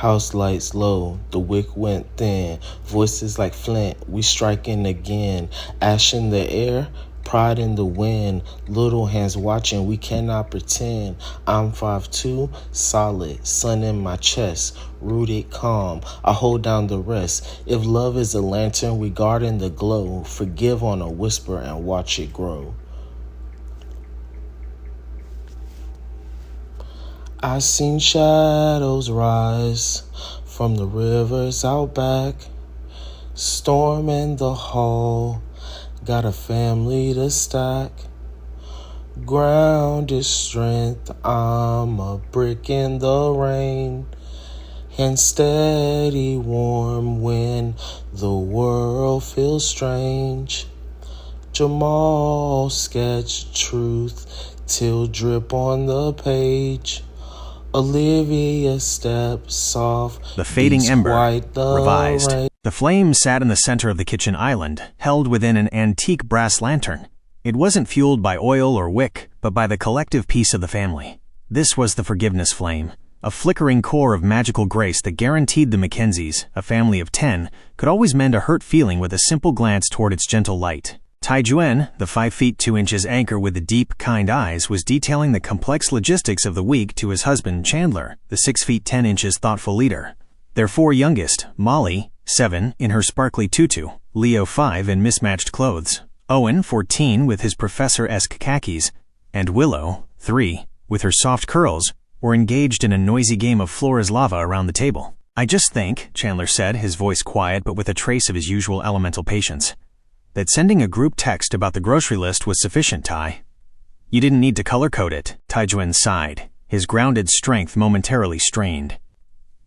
House lights low, the wick went thin, voices like flint, we striking again. Ash in the air, pride in the wind, little hands watching, we cannot pretend. I'm 5'2", solid, sun in my chest, rooted calm, I hold down the rest. If love is a lantern, we guard in the glow, forgive on a whisper and watch it grow. I seen shadows rise from the rivers out back, storm in the hall, got a family to stack. Ground is strength, I'm a brick in the rain, and steady warm when the world feels strange. Jamal sketched truth till drip on the page. Olivia steps off. The fading ember, revised. rain. The flame sat in the center of the kitchen island, held within an antique brass lantern. It wasn't fueled by oil or wick, but by the collective peace of the family. This was the forgiveness flame, a flickering core of magical grace that guaranteed the Mackenzies, a family of 10, could always mend a hurt feeling with a simple glance toward its gentle light. Tai-Juen, the 5 feet 2 inches anchor with the deep, kind eyes, was detailing the complex logistics of the week to his husband, Chandler, the 6 feet 10 inches thoughtful leader. Their 4 youngest, Molly, 7, in her sparkly tutu, Leo 5 in mismatched clothes, Owen, 14, with his professor-esque khakis, and Willow, 3, with her soft curls, were engaged in a noisy game of floor is lava around the table. "I just think," Chandler said, his voice quiet but with a trace of his usual elemental patience, "that sending a group text about the grocery list was sufficient, Tai." "You didn't need to color-code it," Tai-Juen sighed, his grounded strength momentarily strained.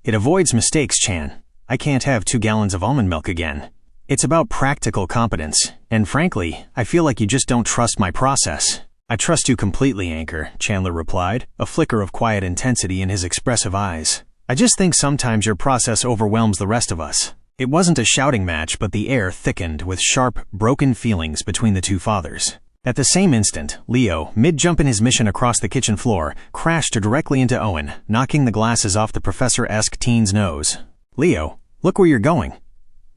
"It avoids mistakes, Chan. I can't have 2 gallons of almond milk again. It's about practical competence, and frankly, I feel like you just don't trust my process." "I trust you completely, Anchor," Chandler replied, a flicker of quiet intensity in his expressive eyes. "I just think sometimes your process overwhelms the rest of us." It wasn't a shouting match, but the air thickened with sharp, broken feelings between the 2 fathers. At the same instant, Leo, mid-jump in his mission across the kitchen floor, crashed directly into Owen, knocking the glasses off the professor-esque teen's nose. "Leo, look where you're going."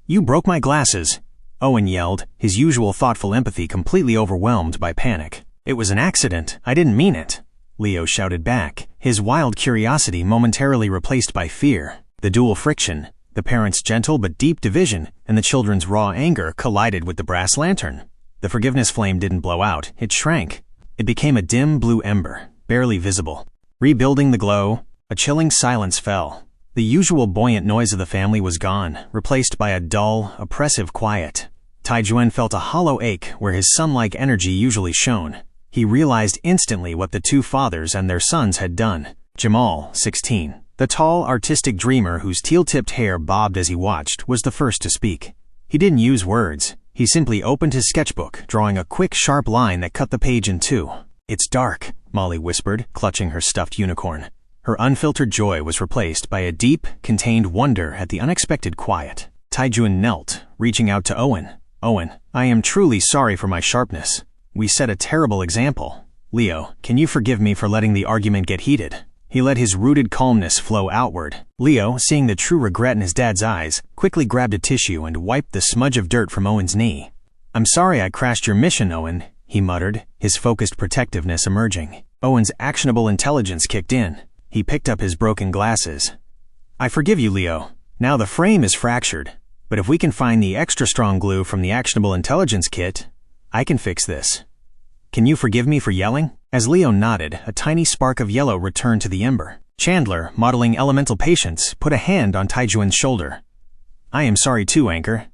"You broke my glasses," Owen yelled, his usual thoughtful empathy completely overwhelmed by panic. "It was an accident. I didn't mean it," Leo shouted back, his wild curiosity momentarily replaced by fear. The dual friction, the parents' gentle but deep division, and the children's raw anger collided with the brass lantern. The forgiveness flame didn't blow out, it shrank. It became a dim blue ember, barely visible. Rebuilding the glow, a chilling silence fell. The usual buoyant noise of the family was gone, replaced by a dull, oppressive quiet. Tai-Juen felt a hollow ache where his sun-like energy usually shone. He realized instantly what the 2 fathers and their sons had done. Jamal, 16, the tall, artistic dreamer whose teal-tipped hair bobbed as he watched, was the first to speak. He didn't use words. He simply opened his sketchbook, drawing a quick, sharp line that cut the page in 2. "It's dark," Molly whispered, clutching her stuffed unicorn. Her unfiltered joy was replaced by a deep, contained wonder at the unexpected quiet. Tai-Juen knelt, reaching out to Owen. "Owen, I am truly sorry for my sharpness. We set a terrible example. Leo, can you forgive me for letting the argument get heated?" He let his rooted calmness flow outward. Leo, seeing the true regret in his dad's eyes, quickly grabbed a tissue and wiped the smudge of dirt from Owen's knee. "I'm sorry I crashed your mission, Owen," he muttered, his focused protectiveness emerging. Owen's actionable intelligence kicked in. He picked up his broken glasses. "I forgive you, Leo. Now the frame is fractured, but if we can find the extra strong glue from the actionable intelligence kit, I can fix this. Can you forgive me for yelling?" As Leo nodded, a tiny spark of yellow returned to the ember. Chandler, modeling elemental patience, put a hand on Tai-Juen's shoulder. "I am sorry too, Anchor.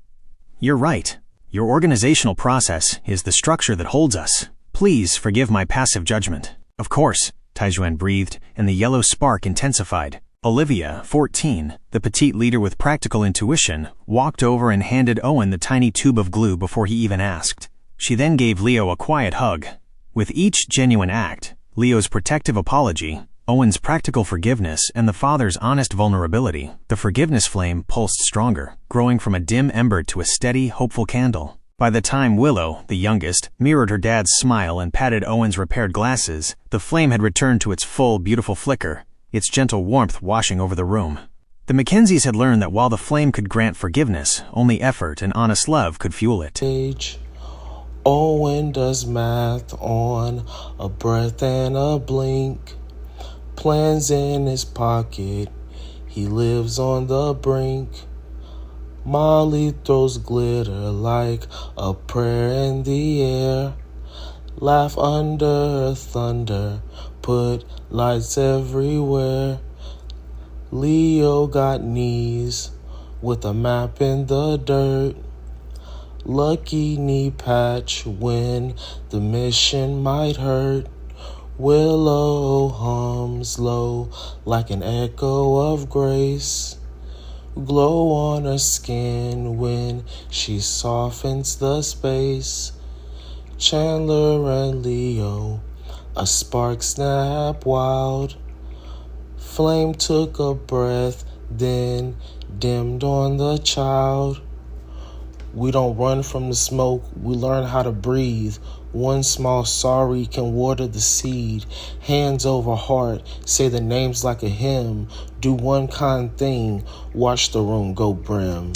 You're right. Your organizational process is the structure that holds us. Please forgive my passive judgment." "Of course," Tai-Juen breathed, and the yellow spark intensified. Olivia, 14, the petite leader with practical intuition, walked over and handed Owen the tiny tube of glue before he even asked. She then gave Leo a quiet hug. With each genuine act, Leo's protective apology, Owen's practical forgiveness, and the father's honest vulnerability, the forgiveness flame pulsed stronger, growing from a dim ember to a steady, hopeful candle. By the time Willow, the youngest, mirrored her dad's smile and patted Owen's repaired glasses, the flame had returned to its full, beautiful flicker, its gentle warmth washing over the room. The Mackenzies had learned that while the flame could grant forgiveness, only effort and honest love could fuel it. Owen does math on a breath and a blink. Plans in his pocket, he lives on the brink. Molly throws glitter like a prayer in the air. Laugh under thunder, put lights everywhere. Leo got knees with a map in the dirt. Lucky knee patch when the mission might hurt. Willow hums low like an echo of grace. Glow on her skin when she softens the space. Chandler and Leo, a spark snap wild. Flame took a breath, then dimmed on the child. We don't run from the smoke, we learn how to breathe. One small sorry can water the seed. Hands over heart, say the names like a hymn. Do one kind thing, watch the room go brim.